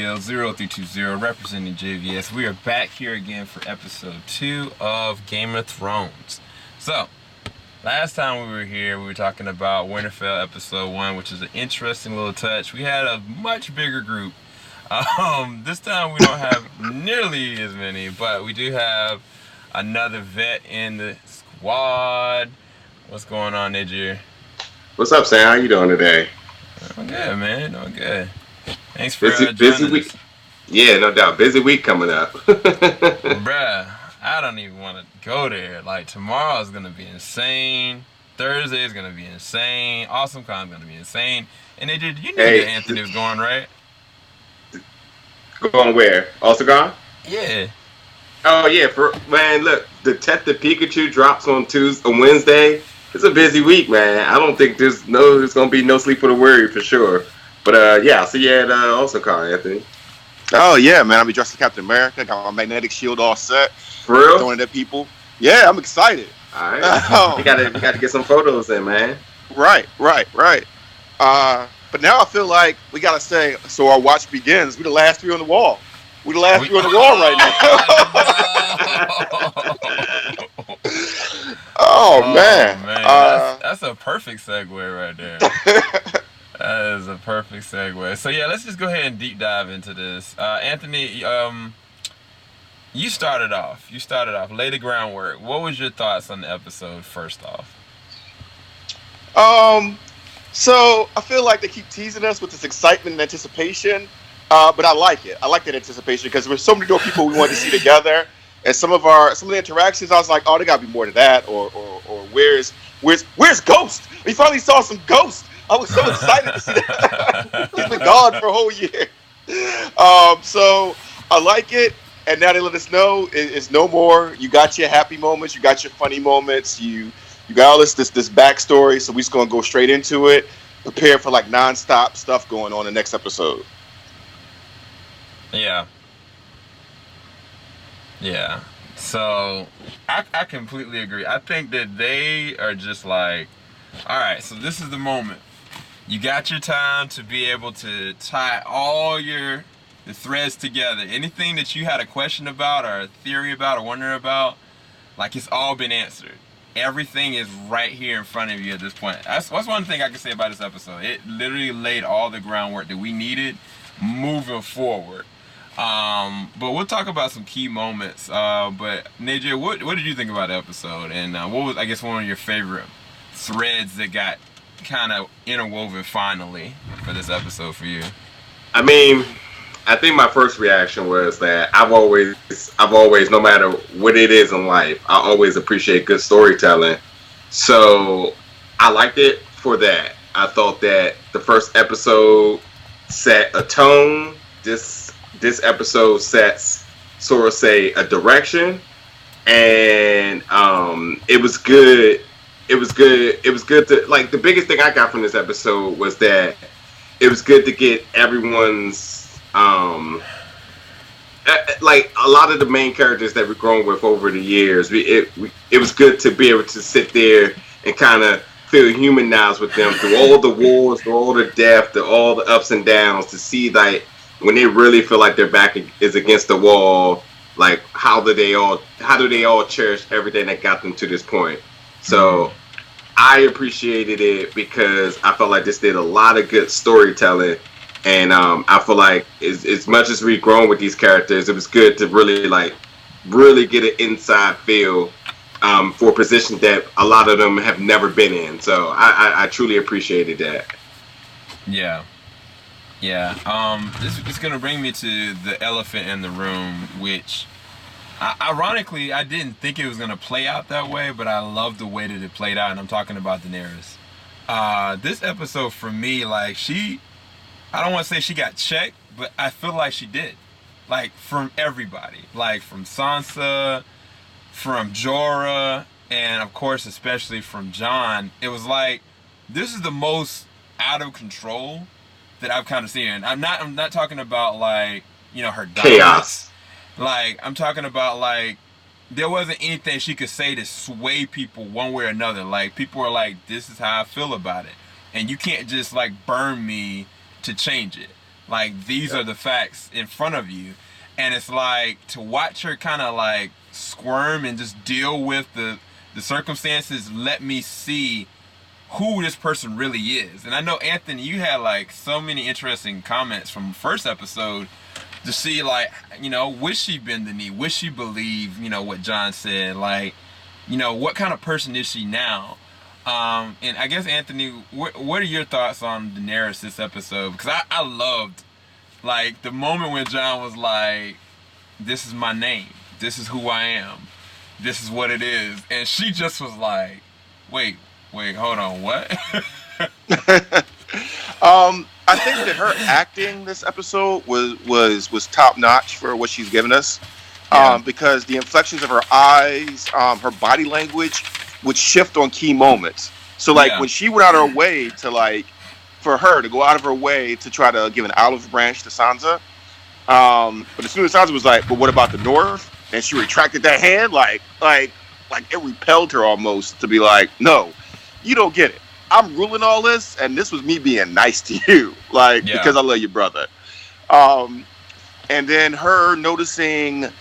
TL0320 representing JVS. We are back here again for episode 2 of Game of Thrones. So, last time we were here, we were talking about Winterfell episode 1, which is an interesting little touch. We had a much bigger group. This time we don't have nearly as many, but we do have another vet in the squad. What's going on, Nidger? What's up, Sam? How you doing today? Doing good, man. Doing good. Thanks for busy joining week. us. Yeah, no doubt. Busy week coming up. Bruh, I don't even want to go there. Like, tomorrow is going to be insane. Thursday is going to be insane. AwesomeCon is going to be insane. And you knew that Anthony was going, right? Going where? Also gone? Yeah. Oh, yeah. Man, look, Detective Pikachu drops on Wednesday. It's a busy week, man. I don't think there's going to be no sleep for the worry for sure. But yeah, I'll see you at AwesomeCon, Anthony. Oh yeah, man! I'll be dressed as Captain America. Got my magnetic shield all set. For real? Throwing it at people. Yeah, I'm excited. All right. You gotta get some photos in, man. Right. But now I feel like we gotta say, so our watch begins. We the last three on the wall. We the last three on the wall right now. Oh man. That's a perfect segue right there. That is a perfect segue. So yeah, let's just go ahead and deep dive into this. Anthony, you started off. Lay the groundwork. What was your thoughts on the episode first off? So I feel like they keep teasing us with this excitement and anticipation, but I like it. I like that anticipation because there's so many more people we wanted to see together, and some of the interactions I was like, oh, there gotta be more to that, or where's Ghost? We finally saw some Ghost. I was so excited to see that. He's been gone for a whole year. So I like it. And now they let us know it's no more. You got your happy moments. You got your funny moments. You got all this backstory. So we're just going to go straight into it. Prepare for like nonstop stuff going on in the next episode. Yeah. So I completely agree. I think that they are just like, all right, so this is the moment. You got your time to be able to tie all the threads together. Anything that you had a question about or a theory about or wonder about, like, it's all been answered. Everything is right here in front of you at this point. That's one thing I can say about this episode. It literally laid all the groundwork that we needed moving forward. But we'll talk about some key moments. But Najee, what did you think about the episode? And what was, I guess, one of your favorite threads that got kind of interwoven finally for this episode for you? I mean, I think my first reaction was that I've always, no matter what it is in life, I always appreciate good storytelling. So I liked it for that. I thought that the first episode set a tone. This episode sets, sort of say, a direction, and it was good. It was good to, like, the biggest thing I got from this episode was that it was good to get everyone's, like, a lot of the main characters that we've grown with over the years. It was good to be able to sit there and kind of feel humanized with them through all the wars, through all the death, through all the ups and downs, to see, like, when they really feel like their back is against the wall, like, how do they all cherish everything that got them to this point. So I appreciated it because I felt like this did a lot of good storytelling, and I feel like as much as we've grown with these characters, it was good to really get an inside feel for positions that a lot of them have never been in. So I truly appreciated that. Yeah. This is gonna bring me to the elephant in the room, which, ironically, I didn't think it was going to play out that way, but I love the way that it played out, and I'm talking about Daenerys. This episode, for me, like, I don't want to say she got checked, but I feel like she did. Like, from everybody. Like, from Sansa, from Jorah, and, of course, especially from Jon. It was like, this is the most out of control that I've kind of seen. I'm not talking about, like, her chaos. Like, I'm talking about, like, there wasn't anything she could say to sway people one way or another. Like, people are like, this is how I feel about it. And you can't just, like, burn me to change it. Like, these are the facts in front of you. And it's like, to watch her kind of like squirm and just deal with the circumstances, let me see who this person really is. And I know, Anthony, you had like so many interesting comments from the first episode to see, like, you know, would she bend the knee? Would she believe, you know, what John said? Like, you know, what kind of person is she now? And I guess, Anthony, what are your thoughts on Daenerys this episode? Because I loved, like, the moment when John was like, this is my name. This is who I am. This is what it is. And she just was like, wait, hold on, what? I think that her acting this episode was top notch for what she's given us. Because the inflections of her eyes, her body language would shift on key moments. So like when she went out of her way to like, for her to go out of her way to try to give an olive branch to Sansa. But as soon as Sansa was like, but what about the North? And she retracted that hand, like it repelled her almost to be like, no, you don't get it. I'm ruling all this, and this was me being nice to you, like, because I love your brother. And then her noticing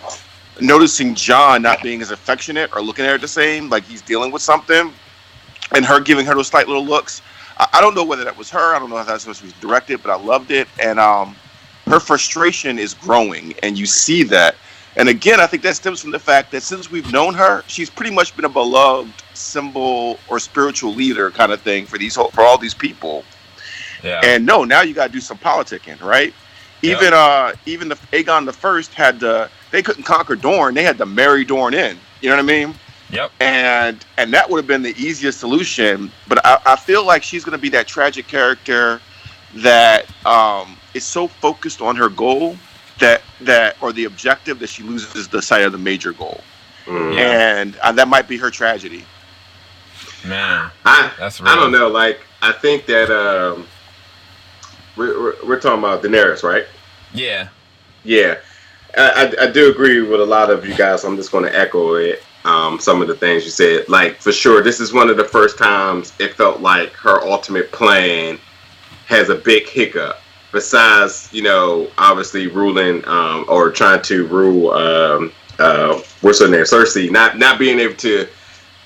John not being as affectionate or looking at her the same, like he's dealing with something, and her giving her those slight little looks. I don't know whether that was her. I don't know if that's supposed to be directed, but I loved it. And her frustration is growing, and you see that. And again, I think that stems from the fact that since we've known her, she's pretty much been a beloved symbol or spiritual leader kind of thing for all these people. Yeah. And now you got to do some politicking, right? Even the Aegon the First they couldn't conquer Dorne. They had to marry Dorne in. You know what I mean? Yep. And that would have been the easiest solution. But I feel like she's going to be that tragic character that is so focused on her goal that or the objective that she loses the sight of the major goal. And that might be her tragedy. Man, that's real. I don't know. Like, I think that we're talking about Daenerys, right? Yeah. Yeah. I do agree with a lot of you guys. I'm just going to echo it. Some of the things you said. Like, for sure, this is one of the first times it felt like her ultimate plan has a big hiccup. Besides, you know, obviously ruling or trying to rule, what's her name, Cersei, not being able to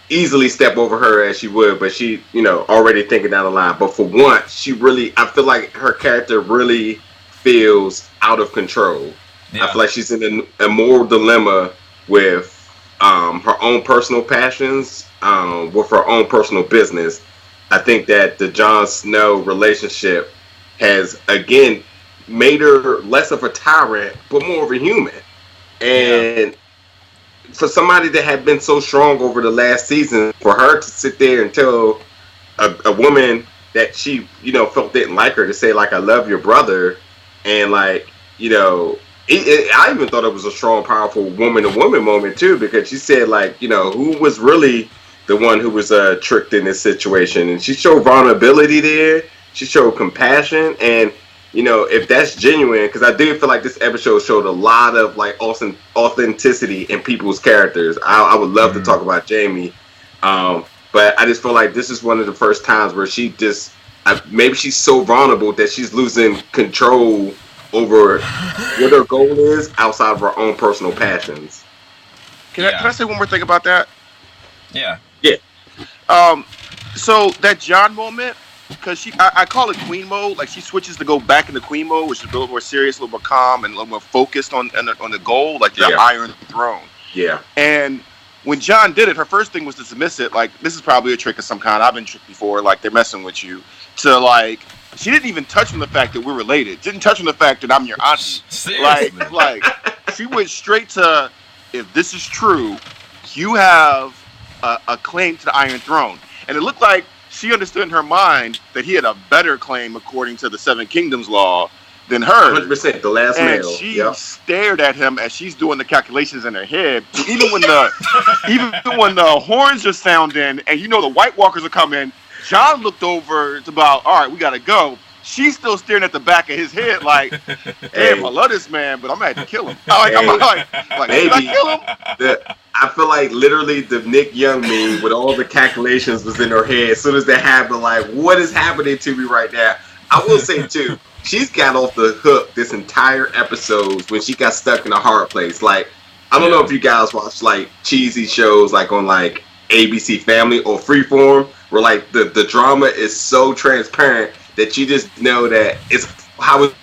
easily step over her as she would, but she, you know, already thinking down the line. But for once, I feel like her character really feels out of control. Yeah. I feel like she's in a moral dilemma with her own personal passions, with her own personal business. I think that the Jon Snow relationship has, again, made her less of a tyrant, but more of a human. And for somebody that had been so strong over the last season, for her to sit there and tell a woman that she, you know, felt didn't like her, to say, like, I love your brother, and, like, you know, I even thought it was a strong, powerful woman-to-woman moment, too, because she said, like, you know, who was really the one who was tricked in this situation? And she showed vulnerability there. She showed compassion, and, you know, if that's genuine, because I do feel like this episode showed a lot of, like, authenticity in people's characters. I would love to talk about Jaime, but I just feel like this is one of the first times where she just, maybe she's so vulnerable that she's losing control over what her goal is outside of her own personal passions. Can I say one more thing about that? Yeah. So that John moment, because I call it queen mode. Like, she switches to go back into queen mode, which is a little more serious, a little more calm, and a little more focused on the goal, like the Iron Throne. Yeah. And when John did it, her first thing was to dismiss it. Like, this is probably a trick of some kind. I've been tricked before. Like, they're messing with you. To, like, she didn't even touch on the fact that we're related. Didn't touch on the fact that I'm your auntie. Seriously. Like she went straight to, if this is true, you have a claim to the Iron Throne. And it looked like she understood in her mind that he had a better claim according to the Seven Kingdoms law than her. 100%, the last and male. She stared at him as she's doing the calculations in her head. Even when the horns are sounding and you know the White Walkers are coming, John looked over. It's about, all right, we gotta go. She's still staring at the back of his head like, damn, I love this man, but I'm gonna have to kill him. I'm like, did I kill him? I feel like literally the Nick Young meme with all the calculations was in her head. As soon as that happened, like, what is happening to me right now? I will say too, she's got off the hook this entire episode when she got stuck in a hard place. Like, I don't know Yeah. if you guys watch like cheesy shows like on like ABC Family or Freeform, where like the drama is so transparent that you just know that it's how it's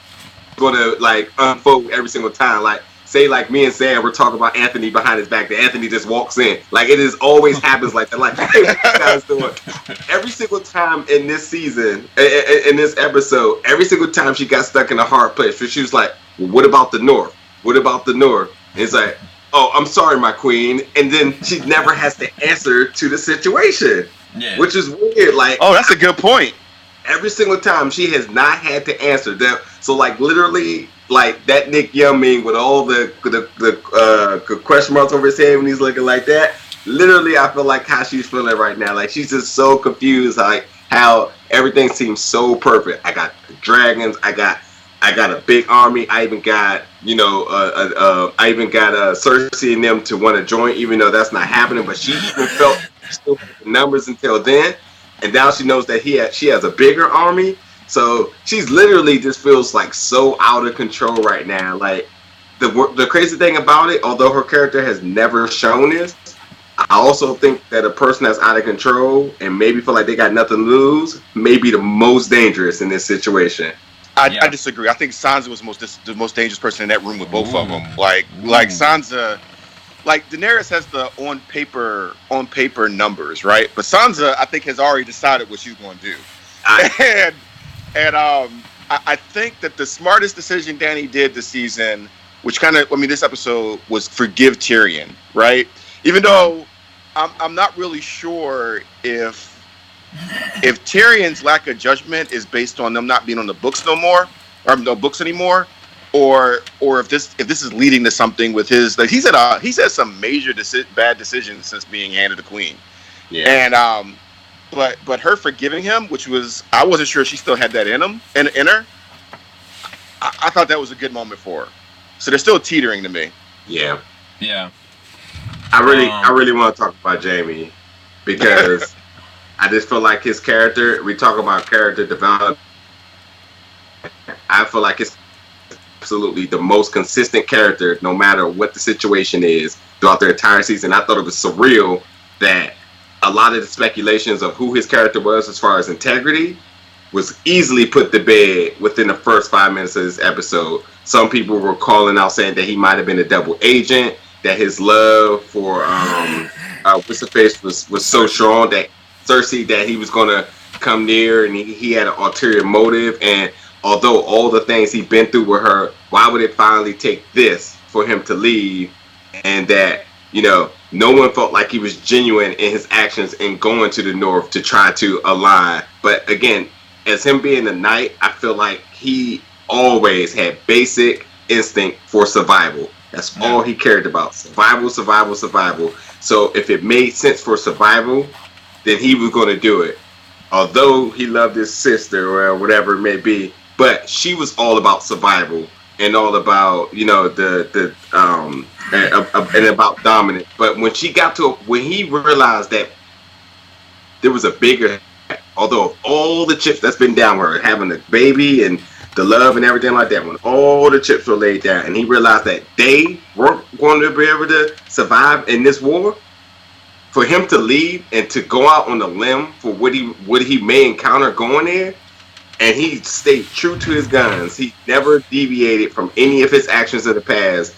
gonna like unfold every single time. Like, say like me and Sam were talking about Anthony behind his back, that Anthony just walks in. Like, it is always happens like that. Like, hey, what you guys doing? Every single time in this season, in this episode, every single time she got stuck in a hard place, she was like, well, what about the North? What about the North? And it's like, oh, I'm sorry, my queen. And then she never has to answer to the situation, Yeah. which is weird. Like, Oh, that's a good point. every single time she has not had to answer that. So like literally, like that Nick Young with all the question marks over his head when he's looking like that. Literally, I feel like how she's feeling right now. Like, she's just so confused. Like, how everything seems so perfect. I got the dragons. I got a big army. I even got Cersei and them to want to join, even though that's not happening. But she even felt still had the numbers until then, and now she knows that she has a bigger army. So she's literally just feels like so out of control right now. Like, the crazy thing about it, although her character has never shown this, I also think that a person that's out of control and maybe feel like they got nothing to lose may be the most dangerous in this situation. I disagree. I think Sansa was the most dangerous person in that room with both of them. Like Sansa, like Daenerys has the on paper numbers, right? But Sansa, I think, has already decided what she's going to do. I think that the smartest decision Danny did this season, which this episode, was forgive Tyrion, right? Even though I'm not really sure if Tyrion's lack of judgment is based on them not being on the books no more, or no books anymore, or if this is leading to something with his, like, he's had some major bad decisions since being handed the queen. Yeah. And but her forgiving him, which was, I wasn't sure she still had that in her. I thought that was a good moment for her. So they're still teetering to me. Yeah. Yeah. I really want to talk about Jaime, because I just feel like his character, we talk about character development, I feel like it's absolutely the most consistent character no matter what the situation is throughout the entire season. I thought it was surreal that a lot of the speculations of who his character was as far as integrity was easily put to bed within the first 5 minutes of this episode. Some people were calling out saying that he might have been a double agent, that his love for what's the face was so strong that Cersei, that he was gonna come near, and he had an ulterior motive. And although all the things he'd been through with her, why would it finally take this for him to leave? And that, no one felt like he was genuine in his actions in going to the North to try to align. But again, as him being a knight, I feel like he always had basic instinct for survival. That's all he cared about. Survival, survival, survival. So if it made sense for survival, then he was going to do it. Although he loved his sister or whatever it may be, but she was all about survival and all about, and about dominance. But when he realized that there was a bigger, although all the chips that's been down with her, having the baby and the love and everything like that, when all the chips were laid down, and he realized that they weren't going to be able to survive in this war, for him to leave and to go out on a limb for what he may encounter going there, and he stayed true to his guns. He never deviated from any of his actions of the past.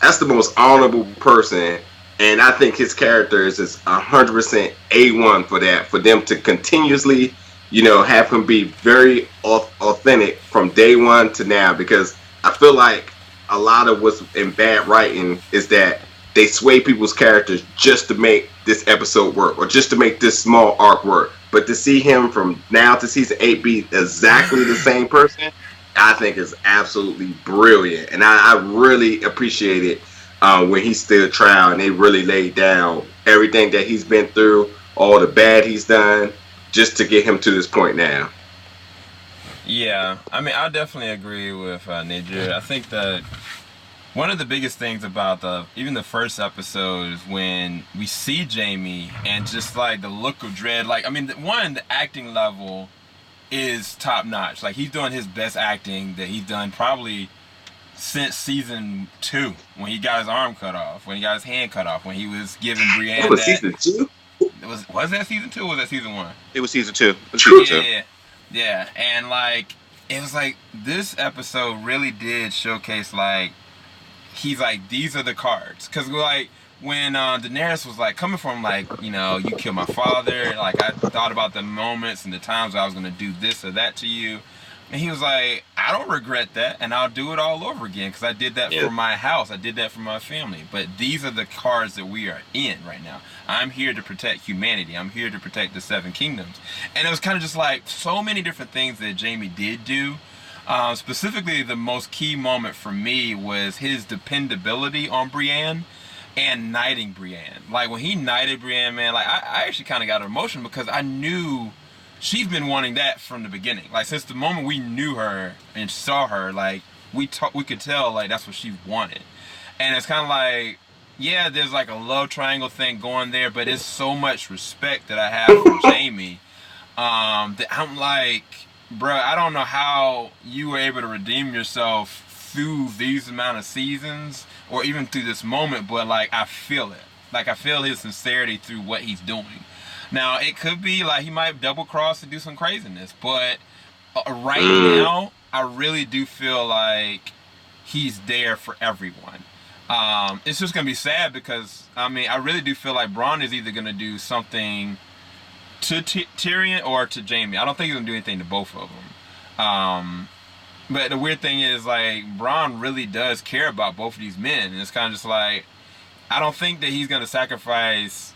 That's the most honorable person, and I think his character is 100% A1 for that. For them to continuously, have him be very authentic from day one to now, because I feel like a lot of what's in bad writing is that they sway people's characters just to make this episode work, or just to make this small arc work. But to see him from now to season 8 be exactly the same person, I think is absolutely brilliant. And I really appreciate it when he stood trial and they really laid down everything that he's been through, all the bad he's done, just to get him to this point now. Yeah, I mean, I definitely agree with Nadir. I think that one of the biggest things about even the first episode is when we see Jaime and just like the look of dread. Like, I mean, the acting level is top notch. Like, he's doing his best acting that he's done probably since season 2, when he got his arm cut off, when he got his hand cut off, when he was giving Brienne That was that. season 2. Was that season 2 or was that season 1? It was season 2. It was season 2. Yeah. And like, it was like this episode really did showcase like he's like, these are the cards, because like when Daenerys was like coming from like, you know, you killed my father, like I thought about the moments and the times I was gonna do this or that to you. And he was like, I don't regret that, and I'll do it all over again because I did that for my house. I did that for my family. But these are the cards that we are in right now. I'm here to protect humanity. I'm here to protect the Seven Kingdoms. And it was kind of just like so many different things that Jaime did do. Specifically, the most key moment for me was his dependability on Brienne and knighting Brienne. Like, when he knighted Brienne, man, like I actually kind of got emotional because I knew she's been wanting that from the beginning. Like, since the moment we knew her and saw her, like, we could tell, like, that's what she wanted. And it's kind of like, yeah, there's like a love triangle thing going there, but it's so much respect that I have for Jaime that I'm like, bro, I don't know how you were able to redeem yourself through these amount of seasons or even through this moment, but like, I feel it. Like, I feel his sincerity through what he's doing. Now, it could be like he might double cross and do some craziness, but right now, I really do feel like he's there for everyone. It's just going to be sad because, I mean, I really do feel like Bronn is either going to do something to Tyrion or to Jaime. I don't think he's going to do anything to both of them. But the weird thing is, like, Bronn really does care about both of these men. And it's kind of just like, I don't think that he's going to sacrifice,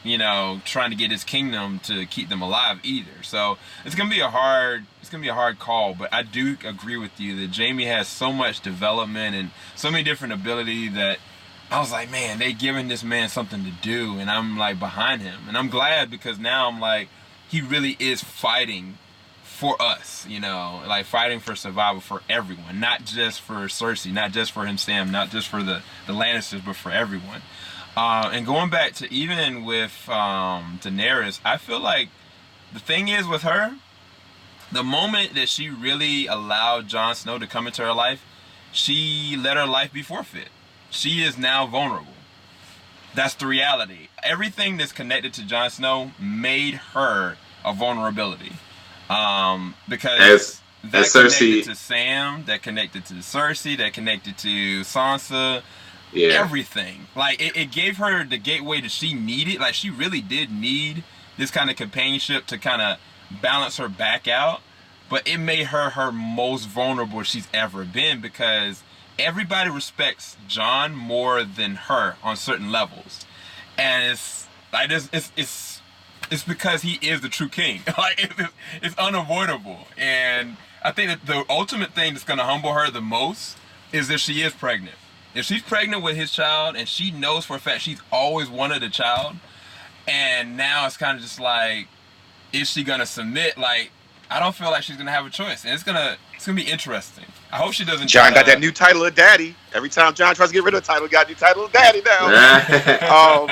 you know, trying to get his kingdom to keep them alive either. So it's gonna be a hard call. But I do agree with you that Jaime has so much development and so many different ability that I was like, man, they giving this man something to do, and I'm like behind him, and I'm glad because now I'm like, he really is fighting for us, you know, like fighting for survival for everyone, not just for Cersei, not just for him, Sam, not just for the Lannisters, but for everyone. And going back to even with Daenerys, I feel like the thing is with her, the moment that she really allowed Jon Snow to come into her life, she let her life be forfeit. She is now vulnerable. That's the reality. Everything that's connected to Jon Snow made her a vulnerability. Because that connected to Sam, that connected to Cersei, that connected to Sansa. Yeah. Everything. Like, it gave her the gateway that she needed. Like, she really did need this kind of companionship to kind of balance her back out. But it made her her most vulnerable she's ever been because everybody respects Jon more than her on certain levels. And it's like, it's because he is the true king. Like, it's unavoidable. And I think that the ultimate thing that's going to humble her the most is if she is pregnant. If she's pregnant with his child and she knows for a fact she's always wanted a child, and now it's kind of just like, is she gonna submit? Like, I don't feel like she's gonna have a choice, and it's gonna be interesting. I hope she doesn't. Jon got that new title of daddy. Every time Jon tries to get rid of the title, he got a new title of daddy now.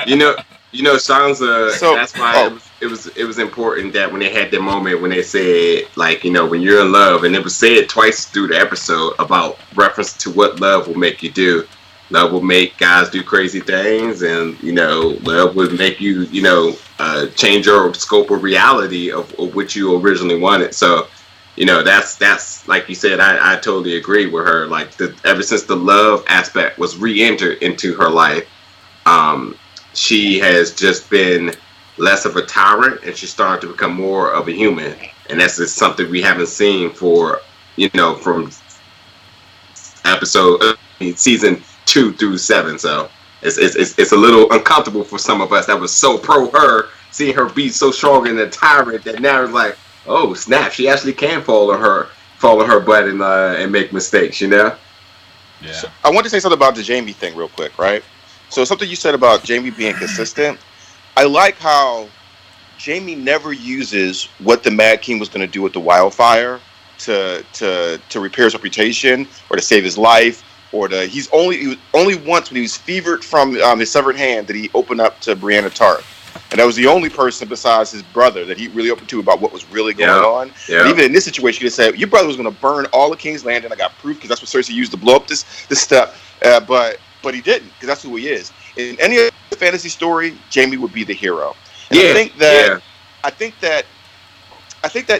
You know, Sansa. So, that's why it was important that when they had that moment when they said, like, you know, when you're in love, and it was said twice through the episode about reference to what love will make you do. Love will make guys do crazy things, and, you know, love would make you, you know, change your scope of reality of what you originally wanted. So, you know, that's like you said, I totally agree with her. Like, ever since the love aspect was re-entered into her life, she has just been less of a tyrant, and she started to become more of a human. And that's just something we haven't seen for, you know, from season 2 through 7. So it's a little uncomfortable for some of us that was so pro her, seeing her be so strong and a tyrant, that now it's like, oh snap, she actually can fall on her butt and make mistakes, you know? Yeah. So I want to say something about the Jaime thing real quick, right? So something you said about Jaime being consistent. I like how Jaime never uses what the Mad King was going to do with the wildfire to repair his reputation or to save his life, or he was only once when he was fevered from his severed hand did he open up to Brienne of Tarth. And that was the only person besides his brother that he really opened to about what was really going on. And even in this situation, he said, "Your brother was going to burn all of King's Landing. I got proof because that's what Cersei used to blow up this stuff." But he didn't, because that's who he is. In any other fantasy story, Jaime would be the hero. And I think that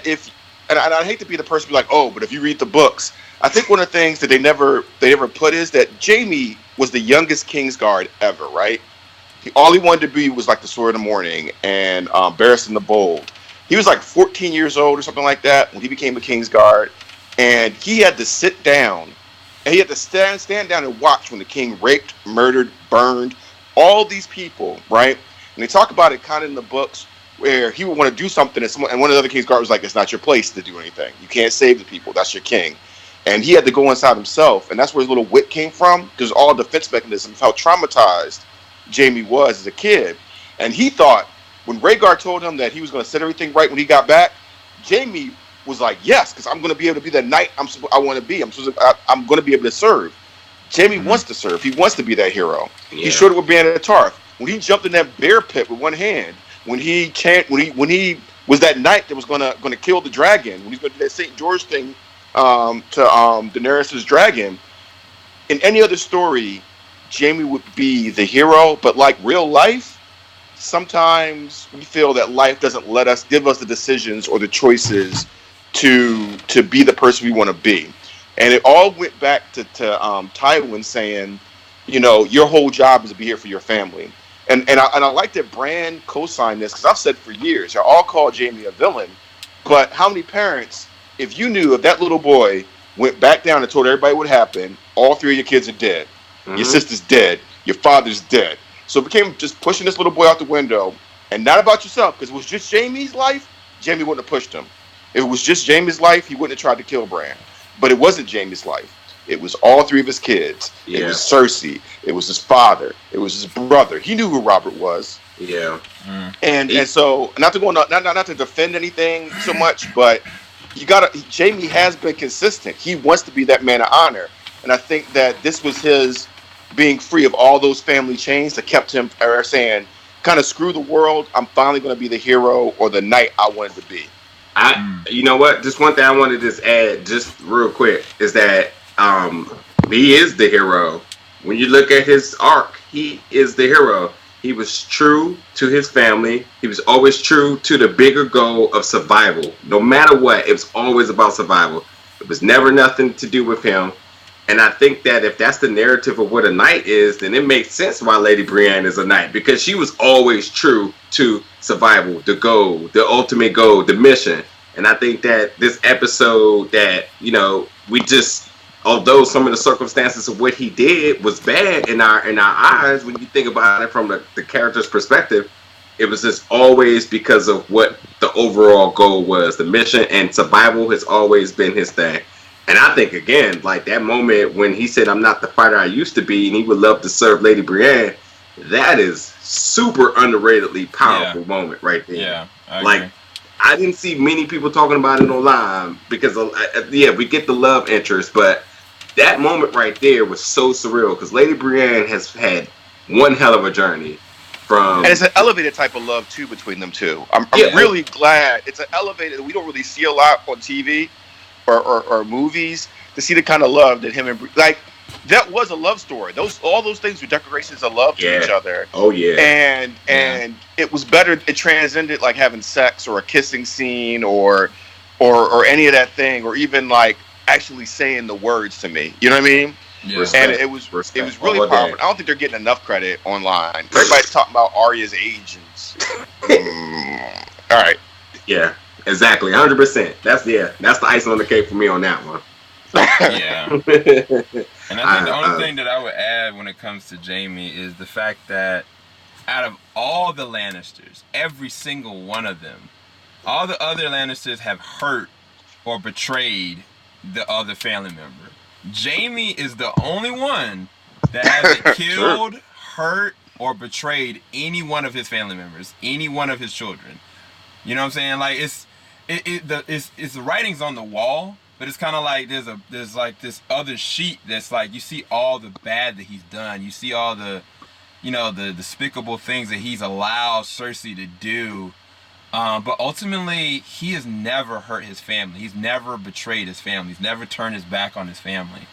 if, and I hate to be the person to be like, oh, but if you read the books, I think one of the things that they never put is that Jaime was the youngest Kingsguard ever, right? All he wanted to be was like the Sword of the Morning and Barristan the Bold. He was like 14 years old or something like that when he became a Kingsguard, and he had to sit down, and he had to stand down and watch when the king raped, murdered, burned all these people, right? And they talk about it kind of in the books where he would want to do something, and one of the other Kingsguard was like, "It's not your place to do anything. You can't save the people. That's your king." And he had to go inside himself, and that's where his little wit came from, because all defense mechanisms, how traumatized Jaime was as a kid. And he thought, when Rhaegar told him that he was going to set everything right when he got back, Jaime was like, yes, because I'm going to be able to be the knight I want to be. I'm going to be able to serve. Jaime wants to serve. He wants to be that hero. Yeah. He showed it with Brienne of Tarth. When he jumped in that bear pit with one hand, when he was that knight that was going to kill the dragon, when he's going to do that St. George thing to Daenerys' dragon, in any other story, Jaime would be the hero, but like real life, sometimes we feel that life doesn't give us the decisions or the choices to be the person we want to be. And it all went back to Tywin saying, your whole job is to be here for your family. And I like that Bran co-signed this, because I've said for years, y'all all call Jaime a villain, but how many parents, if that little boy went back down and told everybody what happened, all three of your kids are dead. Your sister's dead. Your father's dead. So it became just pushing this little boy out the window, and not about yourself, because it was just Jaime's life. Jaime wouldn't have pushed him. If it was just Jaime's life, he wouldn't have tried to kill Bran. But it wasn't Jaime's life. It was all three of his kids. Yeah. It was Cersei. It was his father. It was his brother. He knew who Robert was. Yeah. And so not to defend anything so much, but Jaime has been consistent. He wants to be that man of honor, and I think that this was his being free of all those family chains that kept him saying, kind of screw the world, I'm finally going to be the hero or the knight I wanted to be. You know what? Just one thing I wanted to just add, just real quick, is that he is the hero. When you look at his arc, he is the hero. He was true to his family. He was always true to the bigger goal of survival. No matter what, it was always about survival. It was never nothing to do with him. And I think that if that's the narrative of what a knight is, then it makes sense why Lady Brienne is a knight, because she was always true to survival, the goal, the ultimate goal, the mission. And I think that this episode that, we just, although some of the circumstances of what he did was bad in our eyes, when you think about it from the character's perspective, it was just always because of what the overall goal was. The mission and survival has always been his thing. And I think, again, like that moment when he said, I'm not the fighter I used to be, and he would love to serve Lady Brienne, that is super underratedly powerful moment right there. Yeah, I agree. I didn't see many people talking about it online because, we get the love interest, but that moment right there was so surreal because Lady Brienne has had one hell of a journey. And it's an elevated type of love, too, between them two. I'm really glad. It's an elevated, we don't really see a lot on TV. Or movies to see the kind of love that him and that was a love story. All those things were declarations of love to each other. Oh yeah. And it was better. It transcended like having sex or a kissing scene or any of that thing, or even like actually saying the words to me. You know what I mean? Yeah. And it was really powerful. I don't think they're getting enough credit online. Everybody's talking about Arya's age all right. Yeah. Exactly, 100%. That's the icing on the cake for me on that one. Yeah. And I think the only thing that I would add when it comes to Jaime is the fact that out of all the Lannisters, every single one of them, all the other Lannisters have hurt or betrayed the other family member. Jaime is the only one that hasn't killed, hurt, or betrayed any one of his family members, any one of his children. You know what I'm saying? Like it's the writing's on the wall, but it's kind of like there's like this other sheet that's like you see all the bad that he's done. You see all the the despicable things that he's allowed Cersei to do. But ultimately, he has never hurt his family. He's never betrayed his family. He's never turned his back on his family.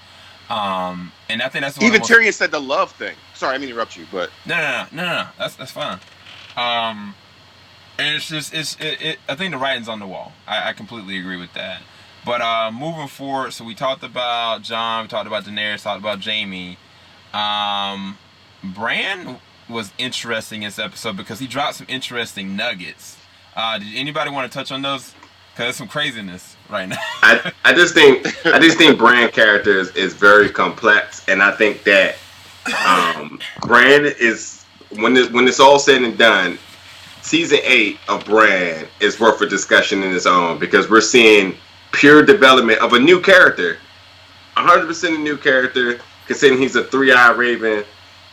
And I think that's one Even of the most... Tyrion said the love thing. Sorry, I mean to interrupt you, but No. That's fine. And it's just I think the writing's on the wall. I completely agree with that. But moving forward, so we talked about Jon, we talked about Daenerys, talked about Jaime. Bran was interesting in this episode because he dropped some interesting nuggets. Did anybody want to touch on those? Because there's some craziness right now. I just think Bran character is very complex, and I think that Bran is when it's all said and done, season 8 of Bran is worth a discussion in its own because we're seeing pure development of a new character, 100% a new character. Considering he's a 3-eyed raven,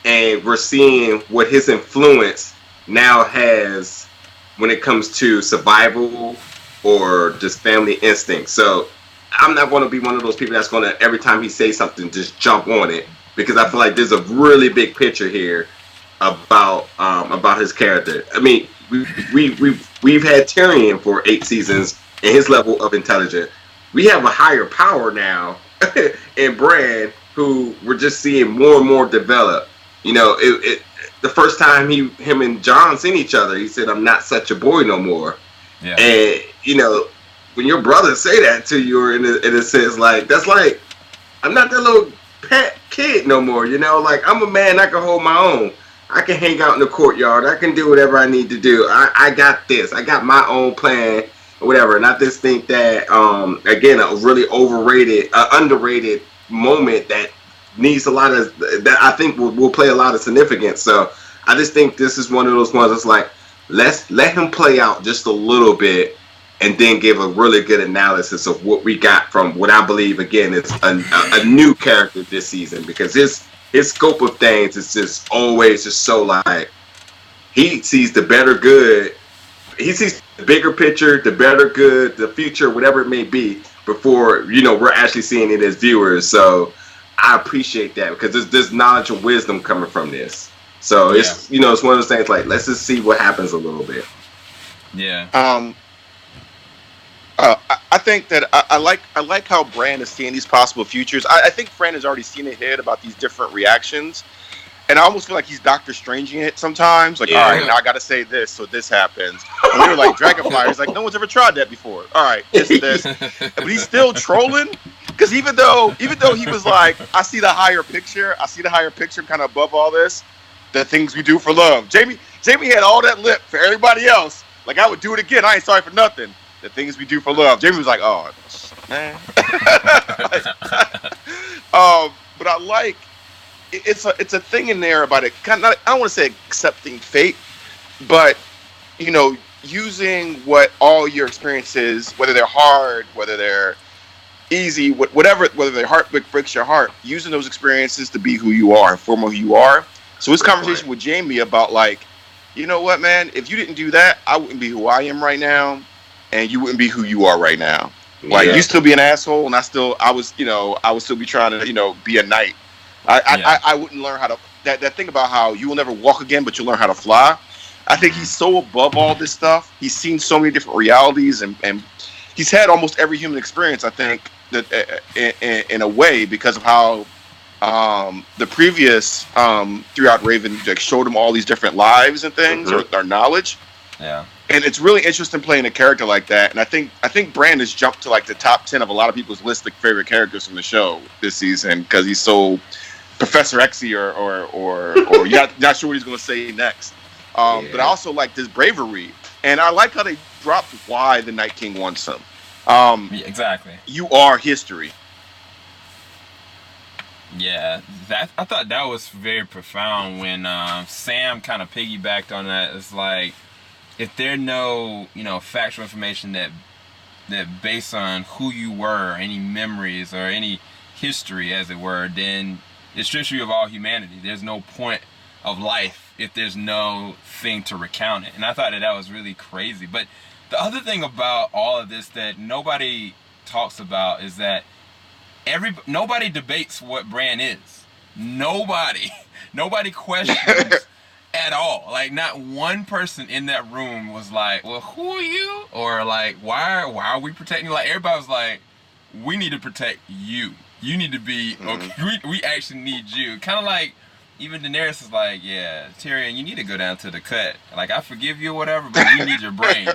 and we're seeing what his influence now has when it comes to survival or just family instinct. So I'm not going to be one of those people that's going to, every time he says something, just jump on it, because I feel like there's a really big picture here about his character. I mean, we've had Tyrion for 8 seasons and his level of intelligence. We have a higher power now in Bran, who we're just seeing more and more develop. The first time him and Jon seen each other, he said, "I'm not such a boy no more." Yeah. And when your brother say that to you, or in a sense, like, that's like, I'm not that little pet kid no more. Like, I'm a man. I can hold my own. I can hang out in the courtyard. I can do whatever I need to do. I got this. I got my own plan, or whatever. And I just think that, again, a really underrated moment that needs a lot of, that I think will play a lot of significance. So I just think this is one of those ones that's like, let's let him play out just a little bit and then give a really good analysis of what we got from what I believe, again, is a new character this season, because his scope of things is just always just so, like, he sees the better good. He sees the bigger picture, the better good, the future, whatever it may be, before, we're actually seeing it as viewers. So I appreciate that, because there's knowledge and wisdom coming from this. So it's, it's one of those things, like, let's just see what happens a little bit. Yeah. I think that I like how Bran is seeing these possible futures. I think Bran has already seen ahead about these different reactions, and I almost feel like he's Doctor Stranging it sometimes. Like, all right, now I got to say this so this happens. And they were like, Dragonfire. He's like, no one's ever tried that before. All right, this, but he's still trolling, because even though he was like, I see the higher picture, kind of above all this, the things we do for love. Jamie had all that lip for everybody else. Like, I would do it again. I ain't sorry for nothing. The things we do for love. Jamie was like, oh, man. But I like, it's a thing in there about it. Kind of, I don't want to say accepting fate, but, using what all your experiences, whether they're hard, whether they're easy, whatever, whether their heart breaks your heart, using those experiences to be who you are and form who you are. So his conversation with Jamie about, like, you know what, man, if you didn't do that, I wouldn't be who I am right now. And you wouldn't be who you are right now. Like, you still be an asshole, and I would still be trying to, be a knight. I wouldn't learn how to, that thing about how you will never walk again, but you'll learn how to fly. I think he's so above all this stuff. He's seen so many different realities, and he's had almost every human experience, I think, that in a way, because of how the previous throughout Raven, like, showed him all these different lives and things, or knowledge. Yeah. And it's really interesting playing a character like that. And I think Bran has jumped to, like, the top 10 of a lot of people's list of favorite characters from the show this season, because he's so Professor Xy or you're not sure what he's going to say next. But I also like this bravery, and I like how they dropped why the Night King wants him. Exactly. You are history. Yeah, I thought that was very profound when Sam kind of piggybacked on that. It's like, if there's no, factual information that based on who you were, any memories or any history, as it were, then it strips you of all humanity. There's no point of life if there's no thing to recount it. And I thought that was really crazy. But the other thing about all of this that nobody talks about is that nobody debates what Bran is. Nobody Nobody questions at all. Like, not one person in that room was like, "Well, who are you?" Or like, "Why are we protecting you?" Like, everybody was like, "We need to protect you. You need to be okay. We actually need you." Kind of like, even Daenerys is like, "Yeah, Tyrion, you need to go down to the cut. Like, I forgive you or whatever, but we need your brain."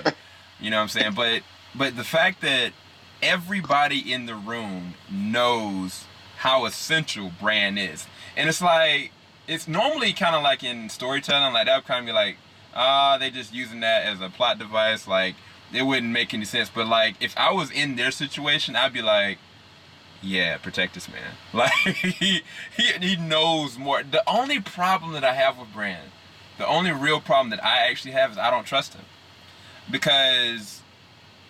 You know what I'm saying? But the fact that everybody in the room knows how essential Bran is, and it's like, it's normally kind of like in storytelling, like that would kind of be like, they just using that as a plot device, like it wouldn't make any sense. But like, if I was in their situation, I'd be like, yeah, protect this man. Like, he knows more. The only problem that I have with Bran, the only real problem that I actually have is I don't trust him, because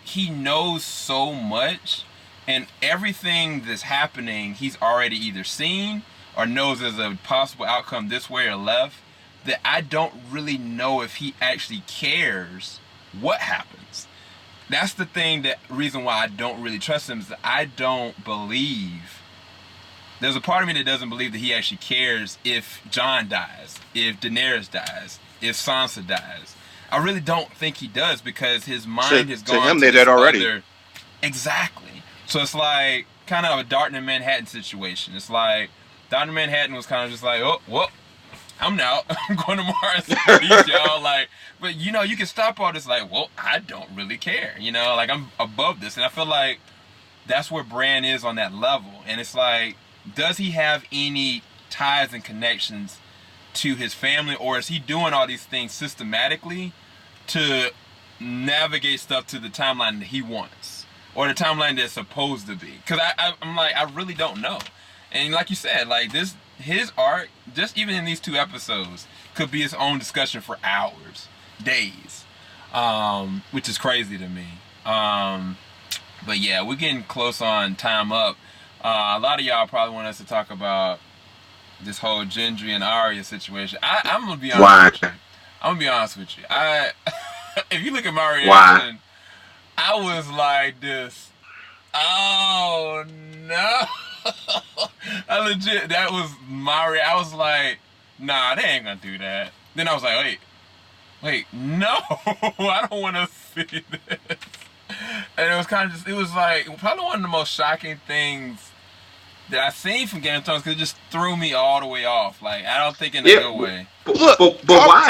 he knows so much, and everything that's happening he's already either seen or knows there's a possible outcome this way or left, that I don't really know if he actually cares what happens. That's the thing, that reason why I don't really trust him, is that I don't believe, there's a part of me that doesn't believe that he actually cares if Jon dies, if Daenerys dies, if Sansa dies. I really don't think he does, because his mind has gone to him. to They this did already. other... Exactly. So it's like kind of a Darton and Manhattan situation. It's like Darton and Manhattan was kind of just like, "Oh, well, I'm out. I'm going to Mars. Peace, y'all." Like, but you know, you can stop all this. Like, well, I don't really care. You know, like, I'm above this, and I feel like that's where Bran is on that level. And it's like, does he have any ties and connections to his family, or is he doing all these things systematically to navigate stuff to the timeline that he wants, or the timeline that's supposed to be? Because I'm like, I really don't know. And like you said, like, this, his arc, just even in these 2 episodes, could be its own discussion for hours, days, which is crazy to me. But yeah, we're getting close on time up. A lot of y'all probably want us to talk about this whole Gendry and Arya situation. I'm gonna be honest with you. I'm gonna be honest with you. If you look at my reaction, I was like this. Oh no! I legit, that was my I was like, nah, they ain't gonna do that. Then I was like, wait, no, I don't want to see this. And it was kind of just, it was like probably one of the most shocking things that I seen from Game of Thrones, because it just threw me all the way off. Like, I don't think in a good way. Look, but why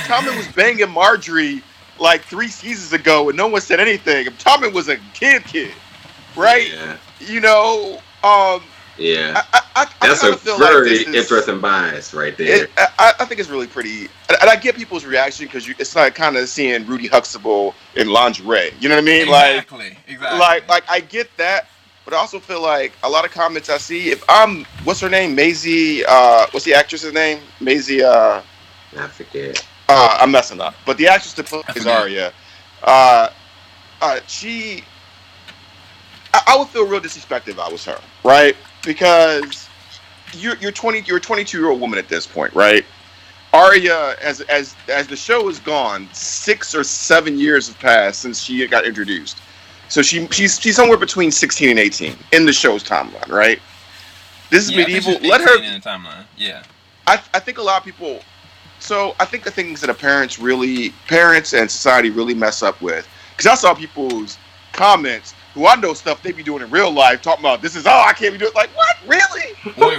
Tommen was banging Marjorie like 3 seasons ago, and no one said anything. Tommen was a kid, right? Yeah. You know, yeah. I That's kind a of feel very like interesting bias right there. I think it's really pretty, and I get people's reaction, because it's like kind of seeing Rudy Huxtable in lingerie. You know what I mean? Exactly. Like I get that, but I also feel like a lot of comments I see. If I'm, what's her name, Maisie? What's the actress's name? Maisie. I forget. I'm messing up, but the actress that plays Arya, she, I would feel real disrespected if I was her, right? Because you're a 22-year-old woman at this point, right? Arya, as the show is gone, 6 or 7 years have passed since she got introduced. So she's somewhere between 16 and 18 in the show's timeline, right? This is medieval. Let her in the timeline. Yeah. I think a lot of people. So I think the things that parents and society really mess up with, because I saw people's comments who I know stuff they be doing in real life, talking about this is, oh, I can't be doing, like, what, really? Wait,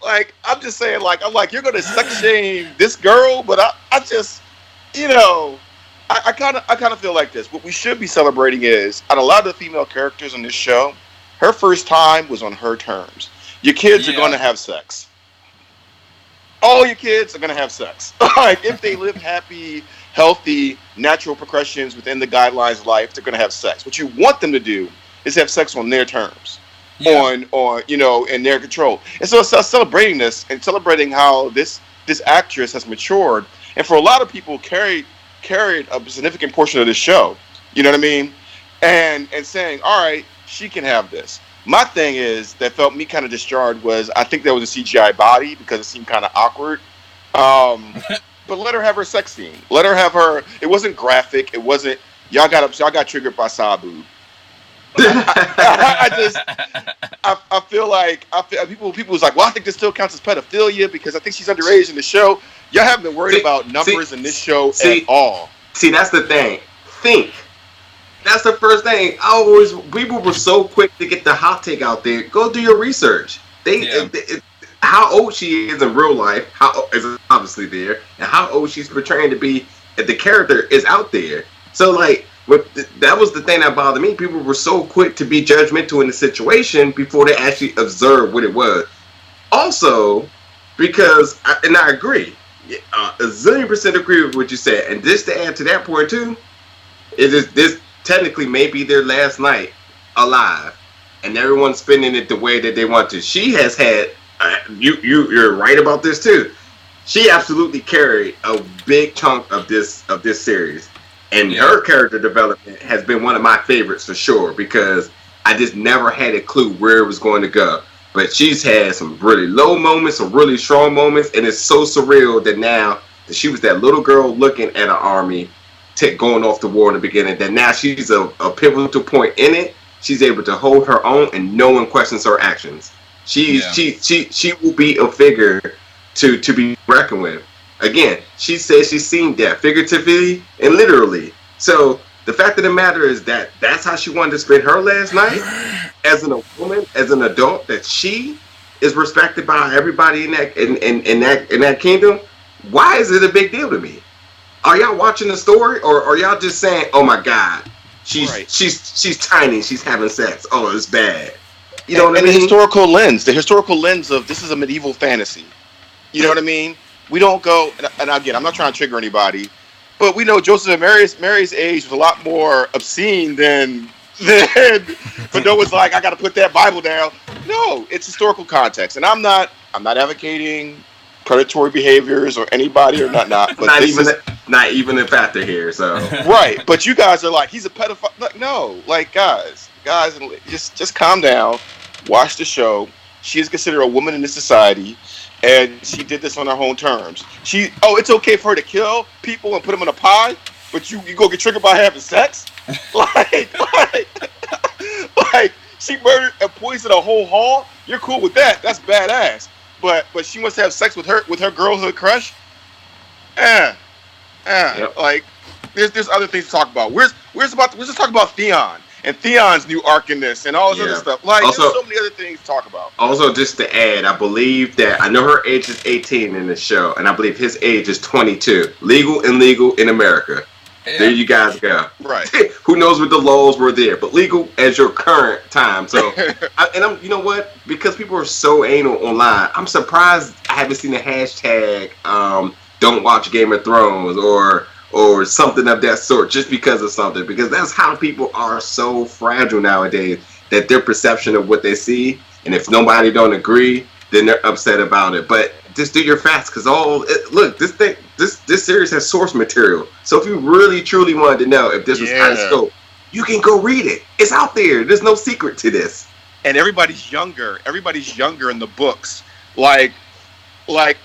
like I'm just saying, like, I'm like, you're gonna sex shame this girl, but I just, you know, I kind of feel like this. What we should be celebrating is, on a lot of the female characters on this show, her first time was on her terms. Your kids are going to have sex. All your kids are going to have sex. Like, if they live happy, healthy, natural progressions within the guidelines of life, they're going to have sex. What you want them to do is have sex on their terms, on you know, in their control. And so it's celebrating this and celebrating how this actress has matured, and for a lot of people carried a significant portion of this show. You know what I mean? And saying, all right, she can have this. My thing is that felt me kind of discharged was, I think there was a CGI body because it seemed kind of awkward. But let her have her sex scene. Let her have her. It wasn't graphic. It wasn't. Y'all got triggered by Sabu. I just I feel like people was like, well, I think this still counts as pedophilia because I think she's underage in the show. Y'all haven't been worried see, about see, numbers in this show at see, all. see. That's the thing. Think. That's the first thing. People were so quick to get the hot take out there. Go do your research. Yeah. How old she is in real life, how is obviously there, and how old she's portraying to be. The character is out there. So like, that was the thing that bothered me. People were so quick to be judgmental in the situation before they actually observed what it was. Also, because and I agree, a zillion percent agree with what you said. And just to add to that point too, is this technically may be their last night alive, and everyone's spending it the way that they want to. She has had you're right about this too. She absolutely carried a big chunk of this series, and her character development has been one of my favorites for sure because I just never had a clue where it was going to go. But she's had some really low moments, some really strong moments, and it's so surreal that now that she was that little girl looking at an army going off the war in the beginning, that now she's a pivotal point in it. She's able to hold her own, and no one questions her actions. She will be a figure to be reckoned with. Again, she says she's seen death figuratively and literally. So the fact of the matter is that that's how she wanted to spend her last night as a woman, as an adult. That she is respected by everybody in that kingdom. Why is it a big deal to me? Are y'all watching the story, or are y'all just saying, "Oh my God, she's tiny, she's having sex. Oh, it's bad." You know what I mean? The historical lens of this is a medieval fantasy. You know what I mean? We don't go, and again, I'm not trying to trigger anybody, but we know Joseph and Mary's age was a lot more obscene than but Noah's like, I got to put that Bible down. No, it's historical context, and I'm not advocating predatory behaviors or anybody or not. But not even a factor here. So right, but you guys are like, he's a pedophile. Like, no, like guys, just calm down. Watch the show. She is considered a woman in this society, and she did this on her own terms. It's okay for her to kill people and put them in a pie, but you go get triggered by having sex, like she murdered and poisoned a whole hall. You're cool with that? That's badass. But she wants to have sex with her girlhood crush. Yep. Like there's other things to talk about. Let's talk about Theon and Theon's new arc in this and all this other stuff. Like also, there's so many other things to talk about. Also, just to add, I believe that I know her age is 18 in the show, and I believe his age is 22. Legal and legal in America. Yeah. There you guys go. Right. Who knows what the laws were there, but legal as your current time. So, you know what? Because people are so anal online, I'm surprised I haven't seen the hashtag "Don't watch Game of Thrones" or something of that sort, just because of something. Because that's how people are so fragile nowadays, that their perception of what they see, and if nobody don't agree, then they're upset about it. But just do your facts, because this series has source material. So if you really truly wanted to know if this was out of scope, you can go read it. It's out there. There's no secret to this. And everybody's younger in the books. Like